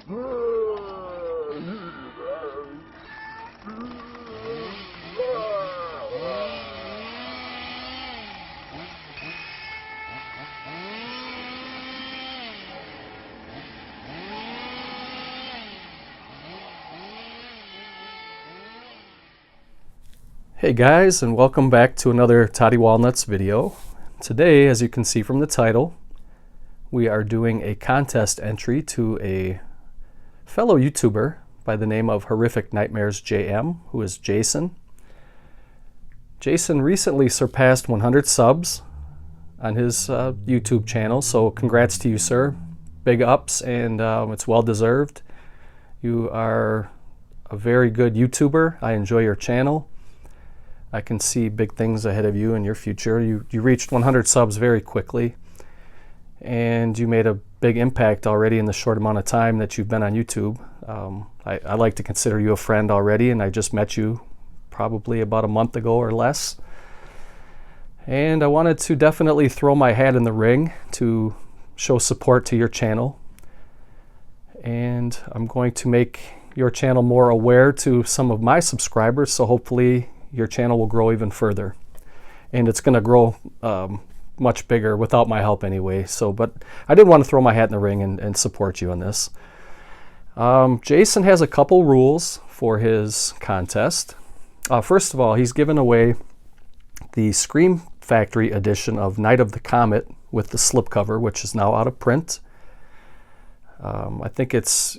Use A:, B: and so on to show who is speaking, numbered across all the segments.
A: Hey guys, and welcome back to another Toddy Walnuts video. Today, as you can see from the title, we are doing a contest entry to a fellow YouTuber by the name of Horrific Nightmares JM, who is Jason. Jason recently surpassed 100 subs on his YouTube channel, so congrats to you, sir. Big ups, and it's well deserved. You are a very good YouTuber. I enjoy your channel. I can see big things ahead of you in your future. You reached 100 subs very quickly, and you made a big impact already in the short amount of time that you've been on YouTube. I like to consider you a friend already, and I just met you probably about a month ago or less. And I wanted to definitely throw my hat in the ring to show support to your channel. And I'm going to make your channel more aware to some of my subscribers, so hopefully your channel will grow even further, and it's going to grow much bigger without my help anyway. But I did want to throw my hat in the ring and support you on this. Jason has a couple rules for his contest. First of all, he's given away the Scream Factory edition of Night of the Comet with the slipcover, which is now out of print. I think it's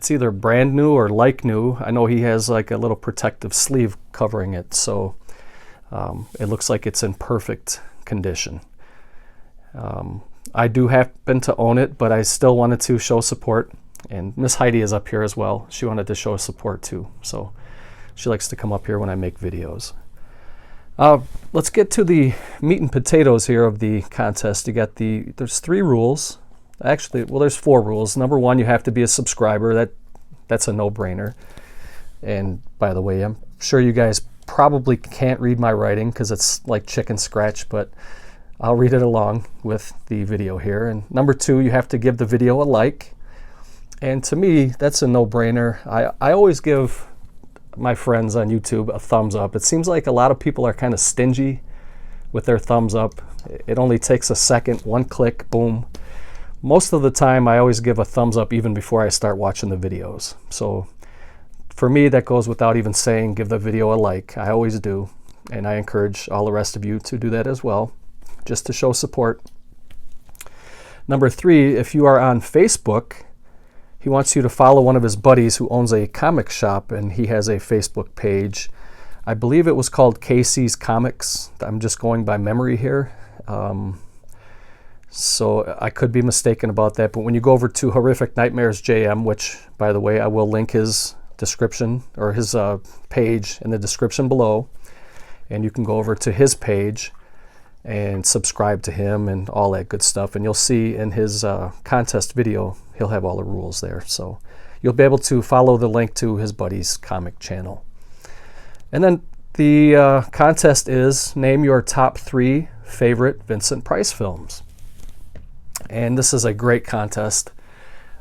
A: either brand new or like new. I know he has like a little protective sleeve covering it, so it looks like it's in perfect condition. I do happen to own it, but I still wanted to show support, and Miss Heidi is up here as well. She wanted to show support too, so she likes to come up here when I make videos. Let's get to the meat and potatoes here of the contest. There's 3 rules. Actually, well, there's 4 rules. Number 1, you have to be a subscriber. That's a no-brainer. And by the way, I'm sure you guys probably can't read my writing because it's like chicken scratch, but I'll read it along with the video here. And number 2, you have to give the video a like. And to me, that's a no-brainer. I always give my friends on YouTube a thumbs up. It seems like a lot of people are kind of stingy with their thumbs up. It only takes a second, 1 click, boom. Most of the time, I always give a thumbs up even before I start watching the videos. So for me, that goes without even saying, give the video a like. I always do. And I encourage all the rest of you to do that as well, just to show support. Number 3, if you are on Facebook, he wants you to follow one of his buddies who owns a comic shop, and he has a Facebook page. I believe it was called Casey's Comics. I'm just going by memory here. So I could be mistaken about that, but when you go over to Horrific Nightmares JM, which, by the way, I will link his description or his page in the description below, and you can go over to his page and subscribe to him and all that good stuff, and you'll see in his contest video, he'll have all the rules there. So you'll be able to follow the link to his buddy's comic channel. And then the contest is name your top 3 favorite Vincent Price films. And this is a great contest.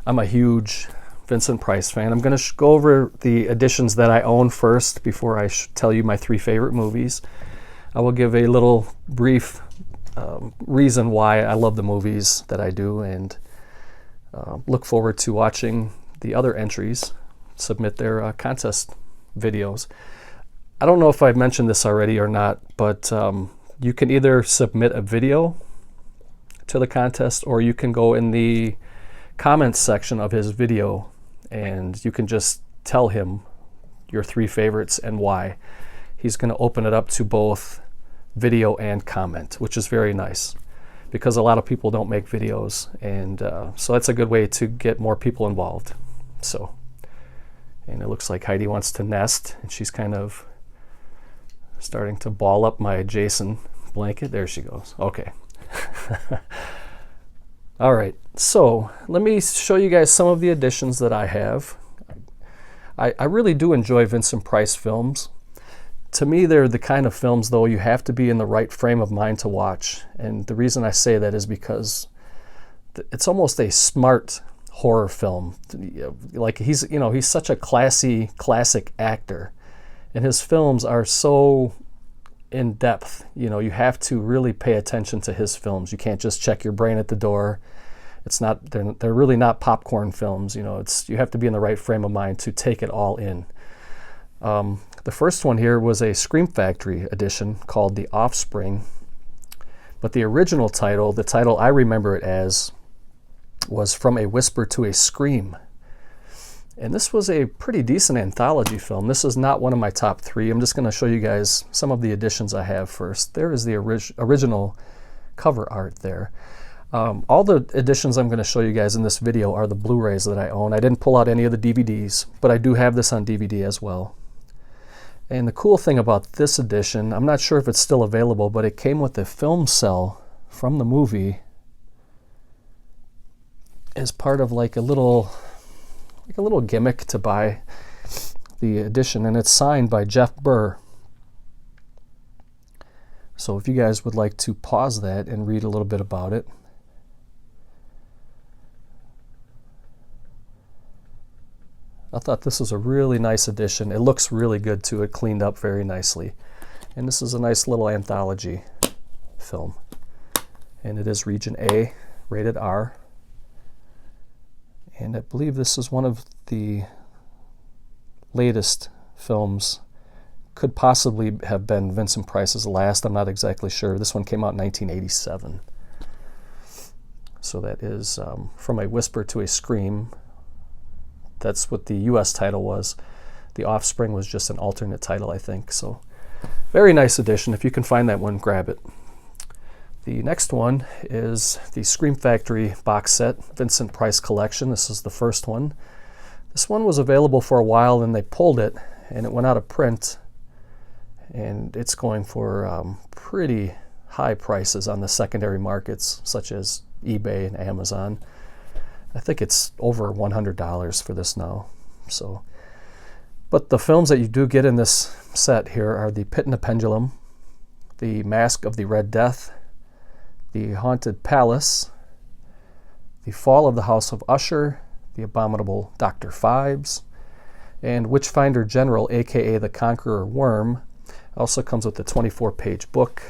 A: I'm a huge Vincent Price fan. I'm going to go over the editions that I own first before I tell you my 3 favorite movies. I will give a little brief reason why I love the movies that I do, and look forward to watching the other entries submit their contest videos. I don't know if I've mentioned this already or not, but you can either submit a video to the contest, or you can go in the comments section of his video and you can just tell him your 3 favorites and why. He's going to open it up to both video and comment, which is very nice because a lot of people don't make videos, and so that's a good way to get more people involved. So, and it looks like Heidi wants to nest, and she's kind of starting to ball up my Jason blanket. There she goes. Okay. All right, so let me show you guys some of the editions that I have. I really do enjoy Vincent Price films. To me, they're the kind of films, though, you have to be in the right frame of mind to watch. And the reason I say that is because it's almost a smart horror film. Like he's such a classic actor, and his films are so in depth. You have to really pay attention to his films. You can't just check your brain at the door. It's not, they're really not popcorn films. You have to be in the right frame of mind to take it all in. The first one here was a Scream Factory edition called The Offspring, but the original title, the title I remember it as, was From a Whisper to a Scream. And this was a pretty decent anthology film. This is not one of my top 3. I'm just going to show you guys some of the editions I have first. There is the original cover art there. All the editions I'm going to show you guys in this video are the Blu-rays that I own. I didn't pull out any of the DVDs, but I do have this on DVD as well. And the cool thing about this edition, I'm not sure if it's still available, but it came with a film cell from the movie as part of like a little gimmick to buy the edition, and it's signed by Jeff Burr. So if you guys would like to pause that and read a little bit about it. I thought this was a really nice edition. It looks really good too. It cleaned up very nicely. And this is a nice little anthology film. And it is Region A, rated R. And I believe this is one of the latest films. Could possibly have been Vincent Price's last. I'm not exactly sure. This one came out in 1987. So that is From a Whisper to a Scream. That's what the U.S. title was. The Offspring was just an alternate title, I think. So very nice edition. If you can find that one, grab it. The next one is the Scream Factory box set, Vincent Price Collection. This is the first one. This one was available for a while, and they pulled it, and it went out of print. And it's going for pretty high prices on the secondary markets, such as eBay and Amazon. I think it's over $100 for this now. So, but the films that you do get in this set here are The Pit and the Pendulum, The Mask of the Red Death, The Haunted Palace, The Fall of the House of Usher, The Abominable Dr. Phibes, and Witchfinder General, aka The Conqueror Worm. Also comes with a 24-page book.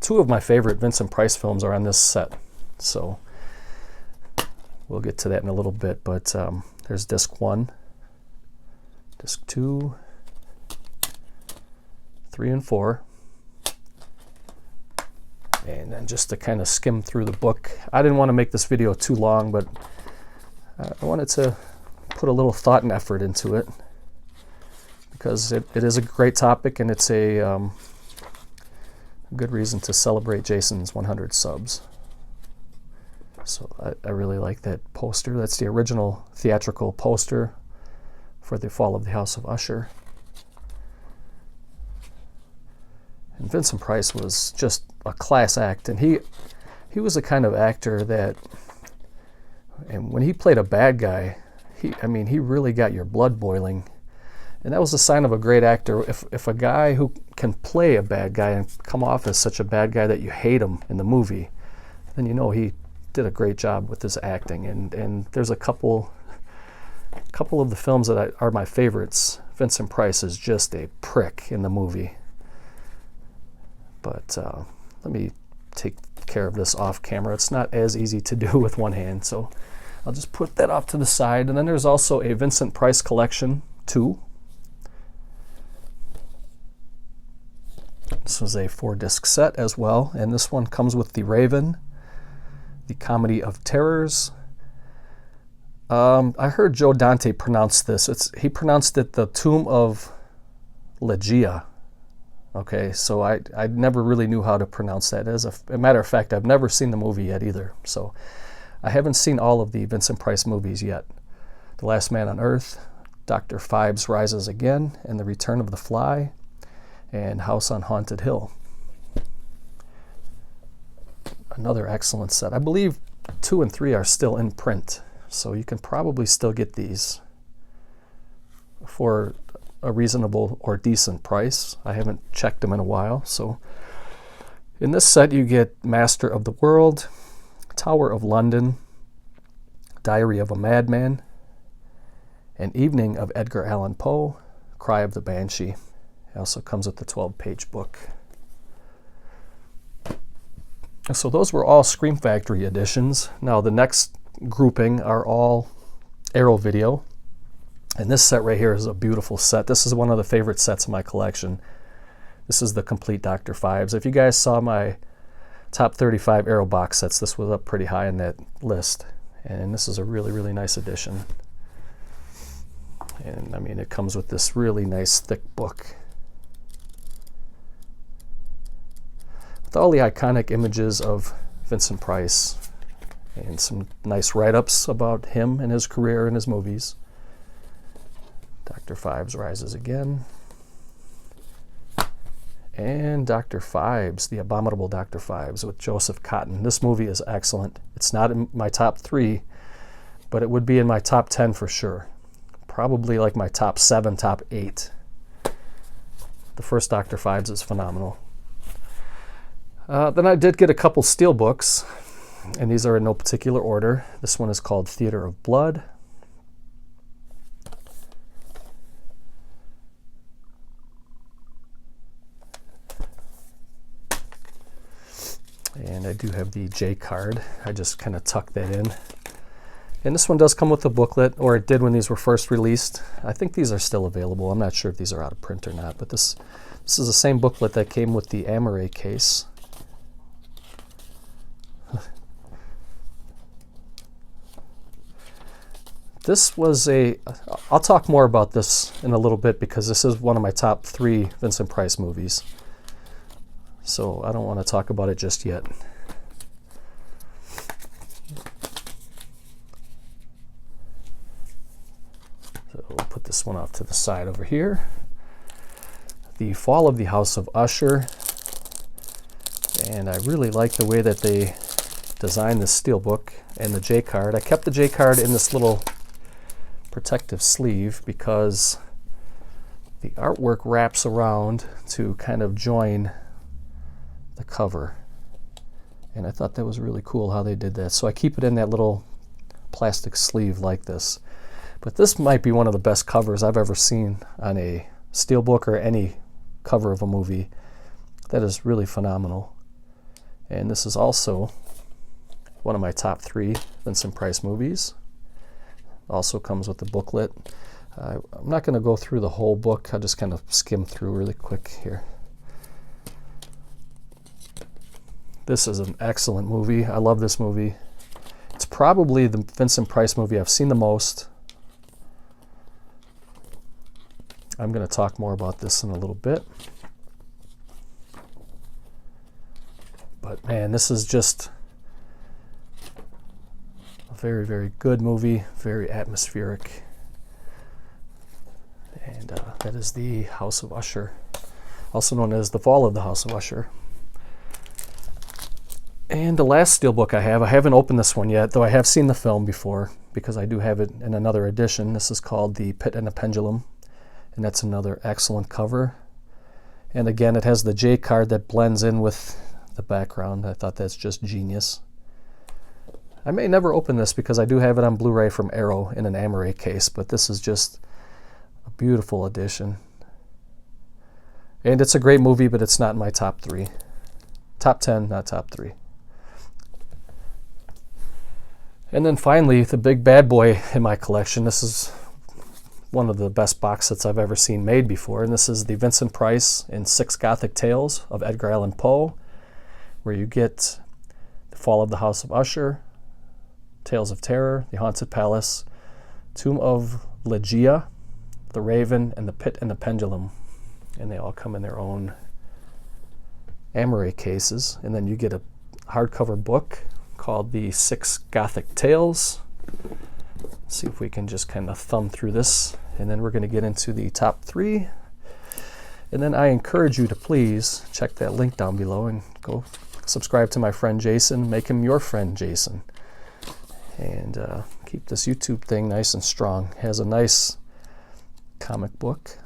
A: 2 of my favorite Vincent Price films are on this set. So we'll get to that in a little bit, but there's disc 1, disc 2, 3 and 4. And then just to kind of skim through the book. I didn't want to make this video too long, but I wanted to put a little thought and effort into it because it is a great topic, and it's a good reason to celebrate Jason's 100 subs. So I really like that poster. That's the original theatrical poster for The Fall of the House of Usher. And Vincent Price was just a class act, and he was the kind of actor that, and when he played a bad guy, he really got your blood boiling. And that was a sign of a great actor. If a guy who can play a bad guy and come off as such a bad guy that you hate him in the movie, then you know he did a great job with his acting. And there's a couple of the films that are my favorites. Vincent Price is just a prick in the movie. But let me take care of this off camera. It's not as easy to do with one hand, so I'll just put that off to the side. And then there's also a Vincent Price Collection 2. This was a 4-disc set as well, and this one comes with The Raven, The Comedy of Terrors. I heard Joe Dante pronounce this. He pronounced it The Tomb of Legia. Okay, so I never really knew how to pronounce that. As a matter of fact, I've never seen the movie yet either. So I haven't seen all of the Vincent Price movies yet. The Last Man on Earth, Dr. Phibes Rises Again, and The Return of the Fly, and House on Haunted Hill. Another excellent set. I believe 2 and 3 are still in print, so you can probably still get these for a reasonable or decent price. I haven't checked them in a while. So in this set you get Master of the World, Tower of London, Diary of a Madman, An Evening of Edgar Allan Poe, Cry of the Banshee. It also comes with the 12-page book. So those were all Scream Factory editions. Now the next grouping are all Errol video. And this set right here is a beautiful set. This is one of the favorite sets in my collection. This is the complete Dr. Phibes. If you guys saw my top 35 Errol box sets, this was up pretty high in that list. And this is a really, really nice edition. And I mean, it comes with this really nice thick book with all the iconic images of Vincent Price and some nice write-ups about him and his career and his movies. Dr. Phibes rises again. And Dr. Phibes, The Abominable Dr. Phibes with Joseph Cotten. This movie is excellent. It's not in my top 3, but it would be in my top 10 for sure. Probably like my top 7, top 8. The first Dr. Phibes is phenomenal. Then I did get a couple Steelbooks, and these are in no particular order. This one is called Theater of Blood. And I do have the J card. I just kind of tucked that in. And this one does come with a booklet, or it did when these were first released. I think these are still available. I'm not sure if these are out of print or not, but this is the same booklet that came with the Amaray case. This was I'll talk more about this in a little bit because this is one of my top 3 Vincent Price movies. So I don't want to talk about it just yet. So we'll put this one off to the side over here. The Fall of the House of Usher. And I really like the way that they designed this steelbook and the J card. I kept the J card in this little protective sleeve because the artwork wraps around to kind of join the cover, and I thought that was really cool how they did that. So I keep it in that little plastic sleeve like this. But this might be one of the best covers I've ever seen on a steelbook or any cover of a movie. That is really phenomenal. And this is also one of my top 3 Vincent Price movies. Also comes with the booklet. I'm not going to go through the whole book. I'll just kind of skim through really quick here. This is an excellent movie. I love this movie. It's probably the Vincent Price movie I've seen the most. I'm going to talk more about this in a little bit. But man, this is just a very, very good movie, very atmospheric. And that is the House of Usher, also known as The Fall of the House of Usher. And the last steelbook I haven't opened this one yet, though I have seen the film before because I do have it in another edition. This is called The Pit and the Pendulum, and that's another excellent cover. And again, it has the J card that blends in with the background. I thought that's just genius. I may never open this because I do have it on Blu-ray from Errol in an Amaray case, but this is just a beautiful edition. And it's a great movie, but it's not in my top 3. Top 10, not top 3. And then finally, the big bad boy in my collection. This is one of the best box sets I've ever seen made before, and this is the Vincent Price in 6 Gothic Tales of Edgar Allan Poe, where you get The Fall of the House of Usher, Tales of Terror, The Haunted Palace, Tomb of Ligeia, The Raven, and The Pit and the Pendulum. And they all come in their own Amaray cases. And then you get a hardcover book called The 6 Gothic Tales. Let's see if we can just kind of thumb through this. And then we're going to get into the top 3. And then I encourage you to please check that link down below and go subscribe to my friend Jason. Make him your friend Jason. And keep this YouTube thing nice and strong. It has a nice comic book.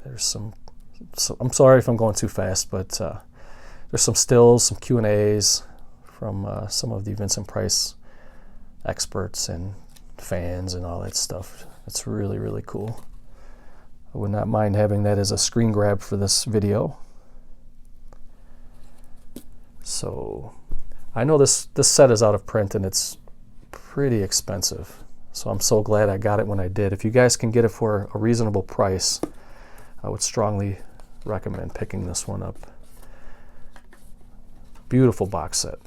A: There's some, I'm sorry if I'm going too fast, but There's some stills, some Q&As from some of the Vincent Price experts and fans and all that stuff. It's really, really cool. I would not mind having that as a screen grab for this video. So I know this set is out of print and it's pretty expensive. So I'm so glad I got it when I did. If you guys can get it for a reasonable price, I would strongly recommend picking this one up. Beautiful box set.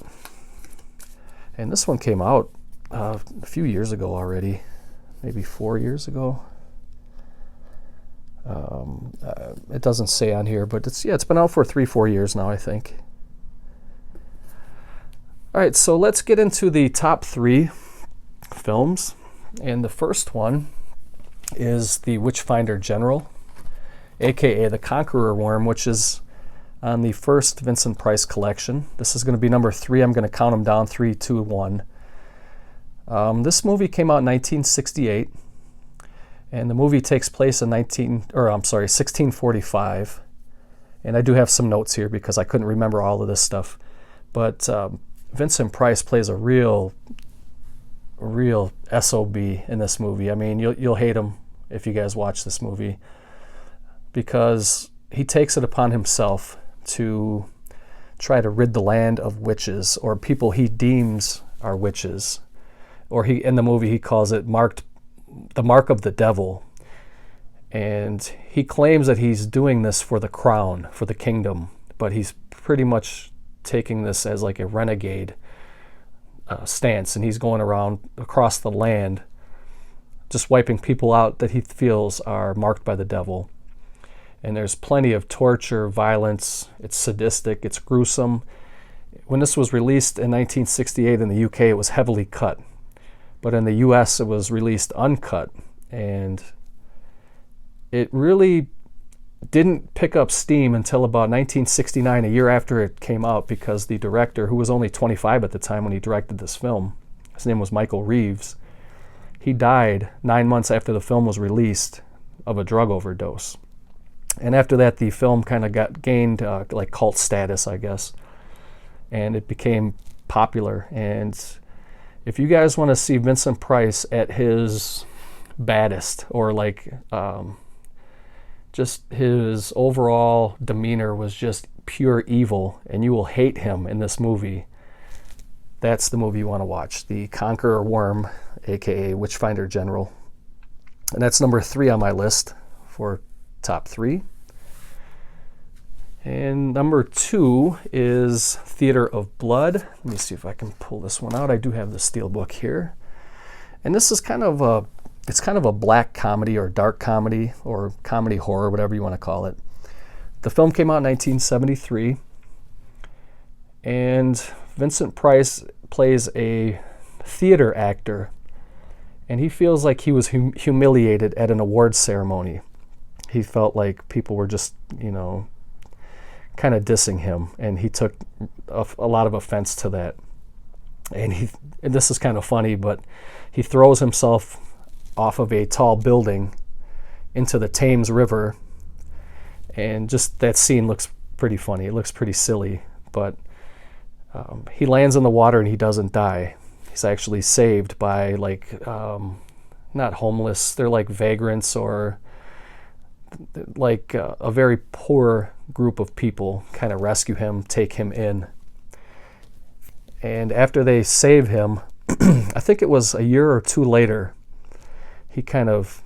A: And this one came out a few years ago already, maybe 4 years ago. It doesn't say on here, but it's been out for 3-4 years now, I think. All right, so let's get into the top 3 films. And the first one is the Witchfinder General, aka the Conqueror Worm, which is on the first Vincent Price collection. This is going to be number 3. I'm going to count them down: 3, 2, 1. This movie came out in 1968, and the movie takes place in 1645. And I do have some notes here because I couldn't remember all of this stuff. But Vincent Price plays a real SOB in this movie. I mean, you'll hate him if you guys watch this movie, because he takes it upon himself to try to rid the land of witches, or people he deems are witches, or in the movie he calls it the mark of the devil. And he claims that he's doing this for the crown, for the kingdom, but he's pretty much taking this as like a renegade stance, and he's going around across the land just wiping people out that he feels are marked by the devil. And there's plenty of torture, violence. It's sadistic, it's gruesome. When this was released in 1968 in the UK, it was heavily cut, but in the US it was released uncut, and it really didn't pick up steam until about 1969, a year after it came out, because the director, who was only 25 at the time when he directed this film, his name was Michael Reeves, he died 9 months after the film was released of a drug overdose. And after that, the film kind of gained like cult status, I guess, and it became popular. And if you guys want to see Vincent Price at his baddest, or like just his overall demeanor was just pure evil, and you will hate him in this movie, that's the movie you want to watch. The Conqueror Worm, aka Witchfinder General. And that's number 3 on my list for top 3. And number 2 is Theater of Blood. Let me see if I can pull this one out. I do have the Steelbook here. And this is kind of a black comedy, or dark comedy, or comedy horror, whatever you want to call it. The film came out in 1973, and Vincent Price plays a theater actor, and he feels like he was humiliated at an awards ceremony. He felt like people were just, kind of dissing him, and he took a lot of offense to that. And this is kind of funny, but he throws himself off of a tall building into the Thames River, and just that scene looks pretty funny. It looks pretty silly, but he lands in the water and he doesn't die. He's actually saved by not homeless, they're like vagrants, or like a very poor group of people kind of rescue him, take him in. And after they save him, I think it was a year or 2 later, he kind of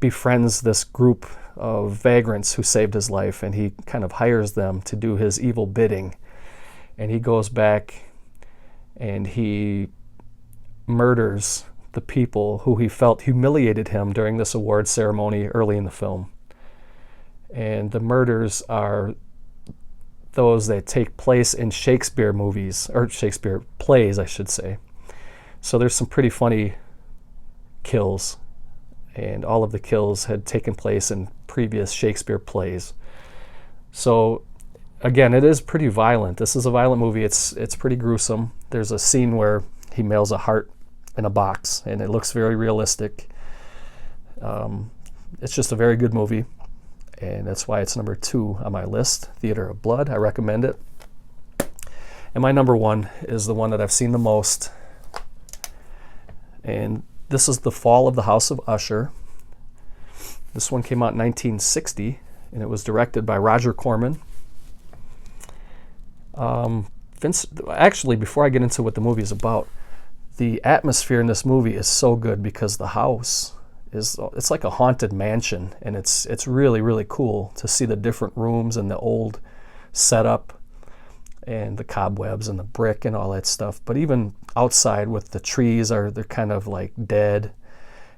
A: befriends this group of vagrants who saved his life, and he kind of hires them to do his evil bidding. And he goes back and he murders the people who he felt humiliated him during this award ceremony early in the film. And the murders are those that take place in Shakespeare movies, or Shakespeare plays, I should say. So there's some pretty funny kills, and all of the kills had taken place in previous Shakespeare plays. So again, it is pretty violent. This is a violent movie. It's pretty gruesome. There's a scene where he mails a heart in a box, and it looks very realistic. It's just a very good movie. and that's why it's number 2 on my list, Theater of Blood. I recommend it. And my number 1 is the one that I've seen the most, and this is The Fall of the House of Usher. This one came out in 1960, and it was directed by Roger Corman. Actually, before I get into what the movie is about, the atmosphere in this movie is so good because the house it's like a haunted mansion, and it's really, really cool to see the different rooms and the old setup and the cobwebs and the brick and all that stuff. But even outside with the trees, they're kind of like dead,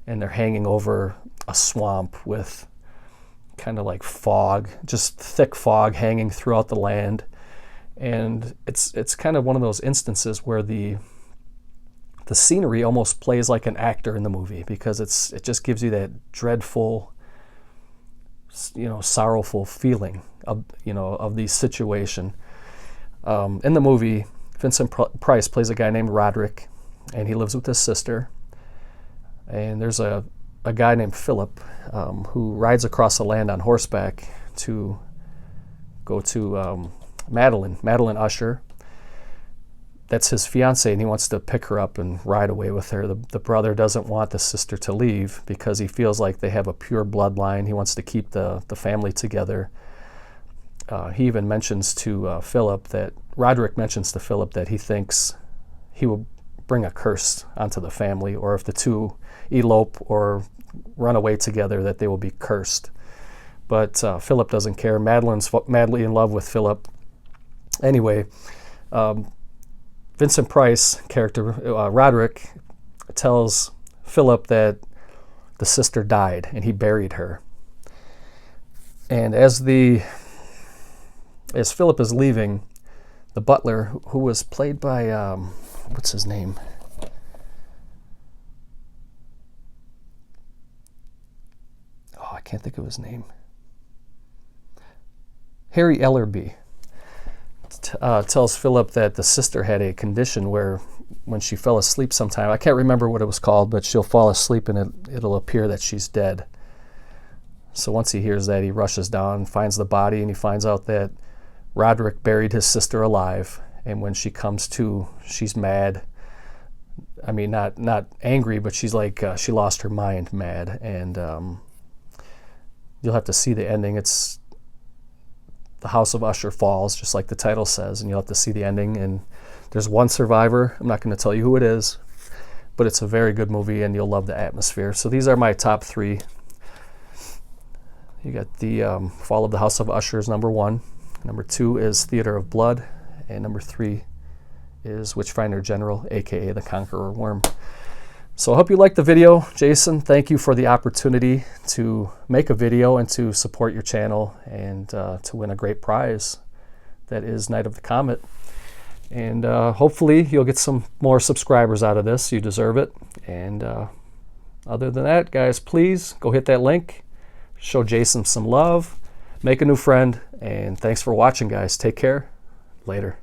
A: and they're hanging over a swamp with kind of like fog, just thick fog hanging throughout the land. And it's kind of one of those instances where the scenery almost plays like an actor in the movie, because it just gives you that dreadful, sorrowful feeling of the situation. In the movie, Vincent Price plays a guy named Roderick, and he lives with his sister. And there's a guy named Philip who rides across the land on horseback to go to Madeline Usher. That's his fiance, and he wants to pick her up and ride away with her. The brother doesn't want the sister to leave because he feels like they have a pure bloodline. He wants to keep the family together. He even mentions to Philip Roderick mentions to Philip that he thinks he will bring a curse onto the family, or if the two elope or run away together, that they will be cursed. But Philip doesn't care. Madeline's madly in love with Philip. Anyway, Vincent Price character, Roderick, tells Philip that the sister died and he buried her. And as Philip is leaving, the butler, who was played by, what's his name? Oh, I can't think of his name. Harry Ellerby. Tells Philip that the sister had a condition where when she fell asleep sometime, I can't remember what it was called, but she'll fall asleep and it'll appear that she's dead. So once he hears that, he rushes down, finds the body, and he finds out that Roderick buried his sister alive. And when she comes to, she's mad. I mean, not angry, but she's like, she lost her mind mad. And you'll have to see the ending. It's The House of Usher Falls, just like the title says, and you'll have to see the ending. And there's one survivor. I'm not going to tell you who it is, but it's a very good movie, and you'll love the atmosphere. So these are my top 3. You got the Fall of the House of Usher is number 1. Number 2 is Theater of Blood, and number 3 is Witchfinder General, aka the Conqueror Worm. So I hope you liked the video. Jason, thank you for the opportunity to make a video and to support your channel and to win a great prize that is Night of the Comet. And hopefully you'll get some more subscribers out of this. You deserve it. And other than that, guys, please go hit that link. Show Jason some love. Make a new friend. And thanks for watching, guys. Take care. Later.